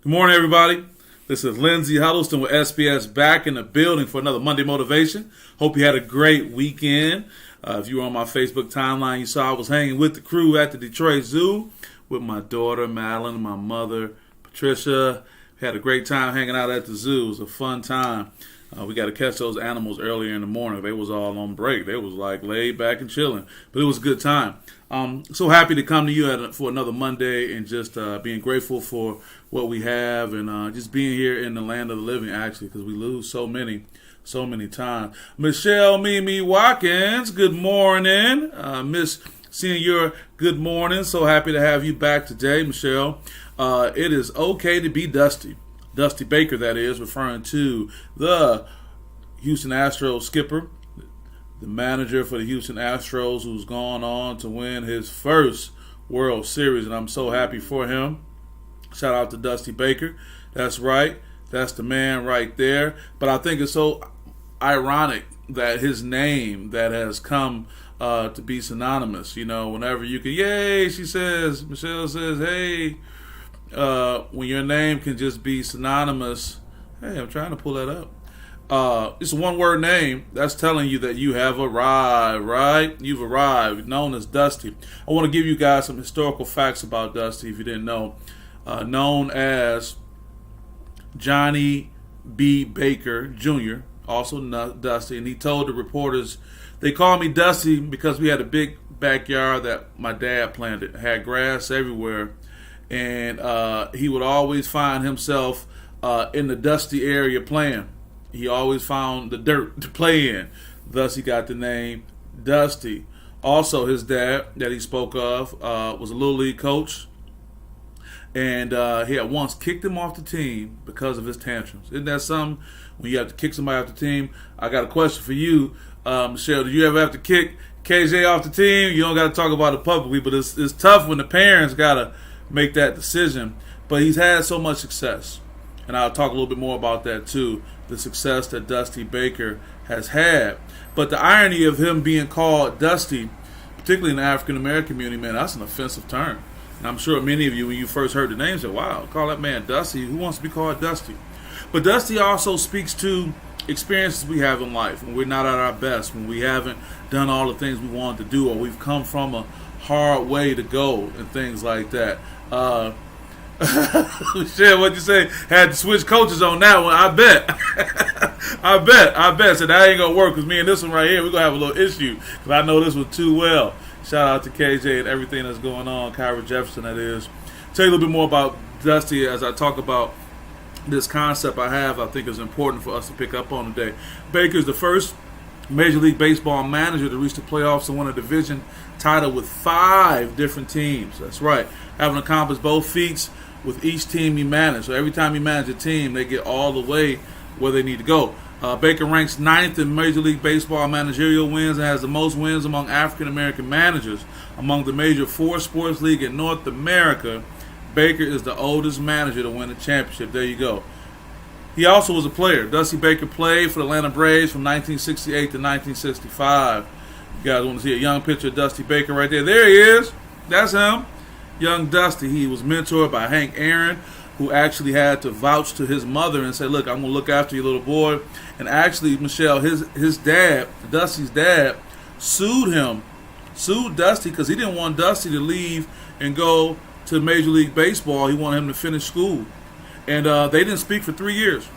Good morning, everybody. This is Lindsey Huddleston with SPS back in the building for another Monday Motivation. Hope you had a great weekend. If you were on my Facebook timeline, you saw I was hanging with the crew at the Detroit Zoo with my daughter, Madeline, and my mother, Patricia. We had a great time hanging out at the zoo. It was a fun time. We got to catch those animals earlier in the morning. They was all on break. They was like laid back and chilling. But it was a good time. So happy to come to you for another Monday and just being grateful for what we have and just being here in the land of the living, actually, because we lose so many times. Michelle Mimi Watkins, good morning. Miss Senior, good morning. So happy to have you back today, Michelle. It is okay to be dusty. Dusty Baker, that is, referring to the Houston Astros skipper, the manager for the Houston Astros, who's gone on to win his first World Series, and I'm so happy for him. Shout out to Dusty Baker. That's right. That's the man right there. But I think it's so ironic that his name that has come to be synonymous. You know, whenever you can, yay, Michelle says, hey, when your name can just be synonymous, hey, I'm trying to pull that up. It's a one-word name. That's telling you that you have arrived, right? You've arrived, known as Dusty. I want to give you guys some historical facts about Dusty, if you didn't know. Known as Johnny B. Baker Jr., also Dusty, and he told the reporters, they called me Dusty because we had a big backyard that my dad planted. It had grass everywhere, and he would always find himself in the dusty area playing. He always found the dirt to play in. Thus, he got the name Dusty. Also, his dad that he spoke of was a Little League coach. And he had once kicked him off the team because of his tantrums. Isn't that something? When you have to kick somebody off the team. I got a question for you, Michelle. Did you ever have to kick KJ off the team? You don't got to talk about it publicly, but it's tough when the parents got to make that decision. But he's had so much success. And I'll talk a little bit more about that too, the success that Dusty Baker has had. But the irony of him being called Dusty, particularly in the African-American community, man, that's an offensive term. And I'm sure many of you, when you first heard the name, said, wow, call that man Dusty. Who wants to be called Dusty? But Dusty also speaks to experiences we have in life when we're not at our best, when we haven't done all the things we wanted to do, or we've come from a hard way to go and things like that. Shit, what'd you say? Had to switch coaches on that one. I bet. I bet. So that ain't gonna work because me and this one right here, we're gonna have a little issue because I know this one too well. Shout out to KJ and everything that's going on, Kyra Jefferson, that is. Tell you a little bit more about Dusty as I talk about this concept I think is important for us to pick up on today. Baker is the first Major League Baseball manager to reach the playoffs and win a division title with 5 different teams. That's right. Having accomplished both feats with each team he managed. So every time he managed a team, they get all the way where they need to go. Baker ranks 9th in Major League Baseball managerial wins and has the most wins among African-American managers. Among the major 4 sports leagues in North America, Baker is the oldest manager to win a championship. There you go. He also was a player. Dusty Baker played for the Atlanta Braves from 1968 to 1965. You guys want to see a young picture of Dusty Baker right there? There he is. That's him. Young Dusty. He was mentored by Hank Aaron, who actually had to vouch to his mother and say, look, I'm going to look after your little boy. And actually, Michelle, his dad, Dusty's dad, sued Dusty because he didn't want Dusty to leave and go to Major League Baseball. He wanted him to finish school. And they didn't speak for 3 years.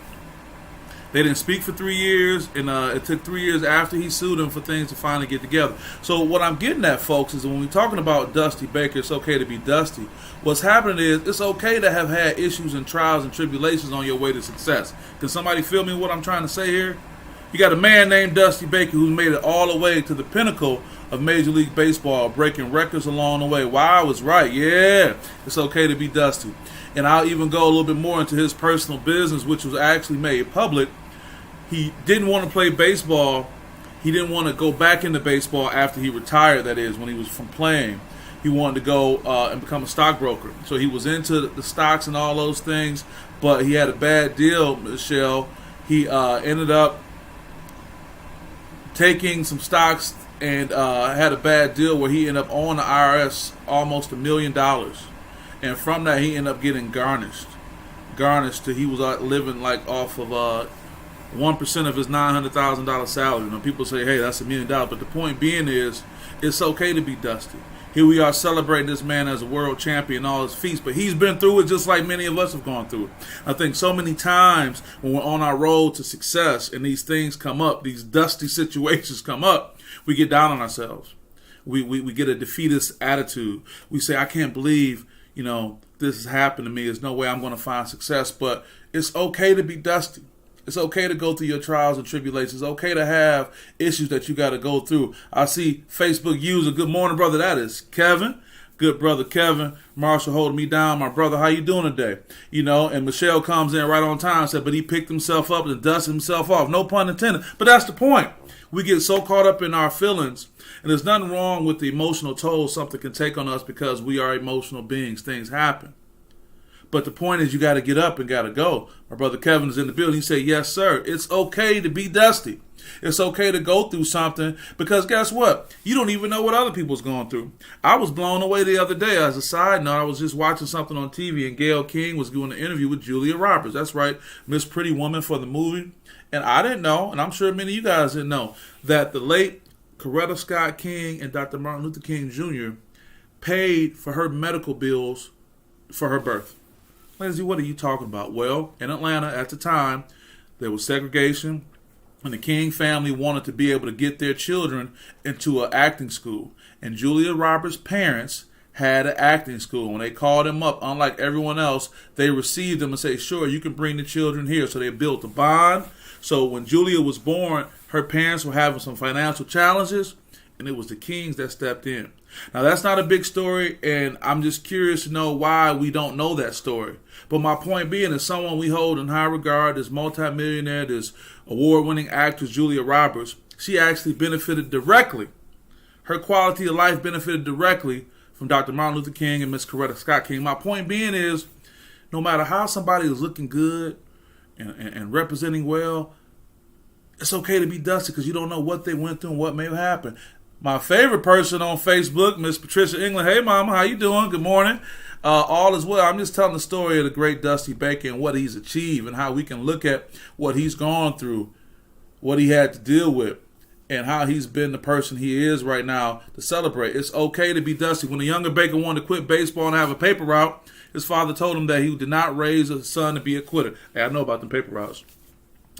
And it took 3 years after he sued him for things to finally get together. So what I'm getting at, folks, is when we're talking about Dusty Baker, it's okay to be Dusty. What's happening is it's okay to have had issues and trials and tribulations on your way to success. Can somebody feel me what I'm trying to say here? You got a man named Dusty Baker who's made it all the way to the pinnacle of Major League Baseball, breaking records along the way. Wow, I was right. Yeah, it's okay to be Dusty. And I'll even go a little bit more into his personal business, which was actually made public. He didn't want to play baseball. He didn't want to go back into baseball after he retired, that is, when he was from playing. He wanted to go and become a stockbroker. So he was into the stocks and all those things, but he had a bad deal, Michelle. He ended up taking some stocks and had a bad deal where he ended up owing the IRS almost $1 million. And from that, he ended up getting garnished. garnished till he was living like off of 1% of his $900,000 salary. You know, people say, hey, that's $1 million. But the point being is, it's okay to be dusty. Here we are celebrating this man as a world champion, all his feats, but he's been through it just like many of us have gone through it. I think so many times when we're on our road to success and these things come up, these dusty situations come up, we get down on ourselves. We get a defeatist attitude. We say, I can't believe, this has happened to me. There's no way I'm going to find success. But it's okay to be dusty. It's okay to go through your trials and tribulations. It's okay to have issues that you got to go through. I see Facebook user, good morning, brother. That is Kevin. Good brother Kevin. Marshall holding me down. My brother, how you doing today? And Michelle comes in right on time and said, but he picked himself up and dusted himself off. No pun intended. But that's the point. We get so caught up in our feelings, and there's nothing wrong with the emotional toll something can take on us because we are emotional beings. Things happen. But the point is you got to get up and got to go. My brother Kevin is in the building. He said, yes, sir. It's okay to be dusty. It's okay to go through something because guess what? You don't even know what other people's going through. I was blown away the other day. As a side note, I was just watching something on TV and Gayle King was doing an interview with Julia Roberts. That's right, Miss Pretty Woman for the movie. And I didn't know, and I'm sure many of you guys didn't know, that the late Coretta Scott King and Dr. Martin Luther King Jr. paid for her medical bills for her birth. Lindsay, what are you talking about? Well, in Atlanta at the time, there was segregation, and the King family wanted to be able to get their children into an acting school. And Julia Roberts' parents had an acting school. When they called them up, unlike everyone else, they received them and said, sure, you can bring the children here. So they built a bond. So when Julia was born, her parents were having some financial challenges, and it was the Kings that stepped in. Now, that's not a big story, and I'm just curious to know why we don't know that story. But my point being is someone we hold in high regard, this multimillionaire, this award-winning actress, Julia Roberts, she actually benefited directly. Her quality of life benefited directly from Dr. Martin Luther King and Miss Coretta Scott King. My point being is, no matter how somebody is looking good and representing well, it's okay to be dusty because you don't know what they went through and what may have happened. My favorite person on Facebook, Miss Patricia England. Hey, Mama, how you doing? Good morning. All is well. I'm just telling the story of the great Dusty Baker and what he's achieved and how we can look at what he's gone through, what he had to deal with, and how he's been the person he is right now to celebrate. It's okay to be dusty. When the younger Baker wanted to quit baseball and have a paper route, his father told him that he did not raise a son to be a quitter. Hey, I know about them paper routes.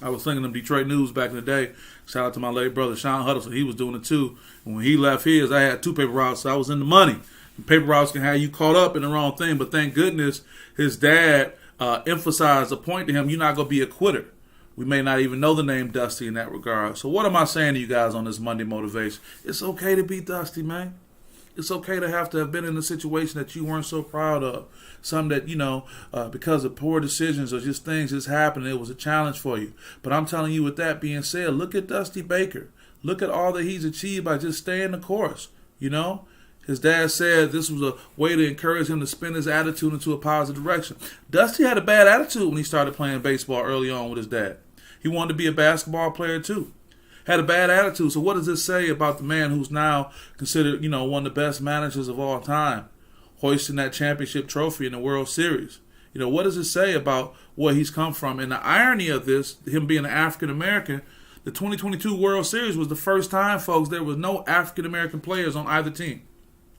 I was thinking of Detroit News back in the day. Shout out to my late brother, Sean Huddleston. He was doing it too. And when he left his, I had 2 paper routes, so I was in the money. And paper routes can have you caught up in the wrong thing, but thank goodness his dad emphasized a point to him, you're not going to be a quitter. We may not even know the name Dusty in that regard. So what am I saying to you guys on this Monday Motivation? It's okay to be dusty, man. It's okay to have been in a situation that you weren't so proud of. Some that, because of poor decisions or just things just happened, it was a challenge for you. But I'm telling you, with that being said, look at Dusty Baker. Look at all that he's achieved by just staying the course, His dad said this was a way to encourage him to spin his attitude into a positive direction. Dusty had a bad attitude when he started playing baseball early on with his dad. He wanted to be a basketball player too. Had a bad attitude. So what does this say about the man who's now considered, one of the best managers of all time, hoisting that championship trophy in the World Series? What does it say about where he's come from? And the irony of this, him being an African-American, the 2022 World Series was the first time, folks, there was no African-American players on either team.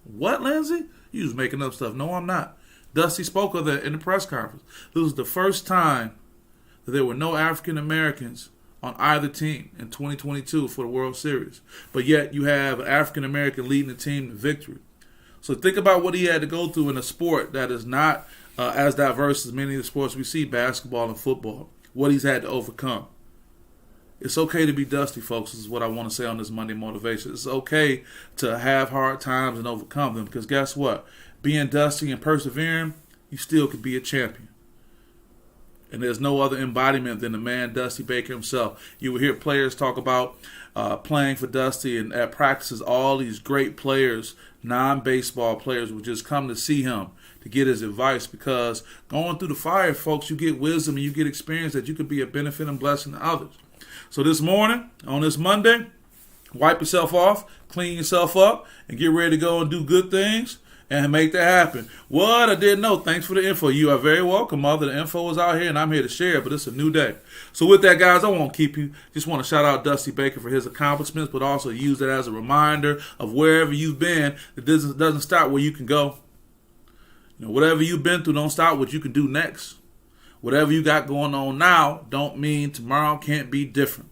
What, Lindsay? You was making up stuff. No, I'm not. Dusty spoke of that in the press conference. This was the first time that there were no African-Americans on either team in 2022 for the World Series. But yet you have an African-American leading the team to victory. So think about what he had to go through in a sport that is not as diverse as many of the sports we see, basketball and football. What he's had to overcome. It's okay to be dusty, folks. This is what I want to say on this Monday Motivation. It's okay to have hard times and overcome them because guess what? Being dusty and persevering, you still could be a champion. And there's no other embodiment than the man Dusty Baker himself. You will hear players talk about playing for Dusty, and at practices, all these great players, non-baseball players, would just come to see him to get his advice because going through the fire, folks, you get wisdom and you get experience that you could be a benefit and blessing to others. So this morning, on this Monday, wipe yourself off, clean yourself up, and get ready to go and do good things and make that happen. What? I didn't know. Thanks for the info. You are very welcome, Mother. The info is out here, and I'm here to share it, but it's a new day. So with that, guys, I won't keep you. Just want to shout out Dusty Baker for his accomplishments, but also use it as a reminder of wherever you've been, that this doesn't stop where you can go. Whatever you've been through, don't stop what you can do next. Whatever you got going on now don't mean tomorrow can't be different.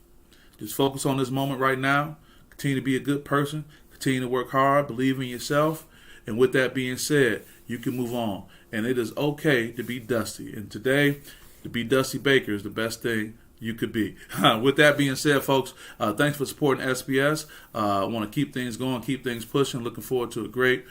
Just focus on this moment right now. Continue to be a good person. Continue to work hard. Believe in yourself. And with that being said, you can move on. And it is okay to be Dusty. And today, to be Dusty Baker is the best thing you could be. With that being said, folks, thanks for supporting SPS. I want to keep things going, keep things pushing. Looking forward to a great,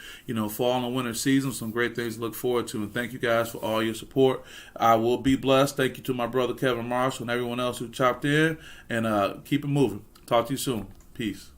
fall and winter season. Some great things to look forward to. And thank you guys for all your support. I will be blessed. Thank you to my brother Kevin Marshall and everyone else who chopped in. And keep it moving. Talk to you soon. Peace.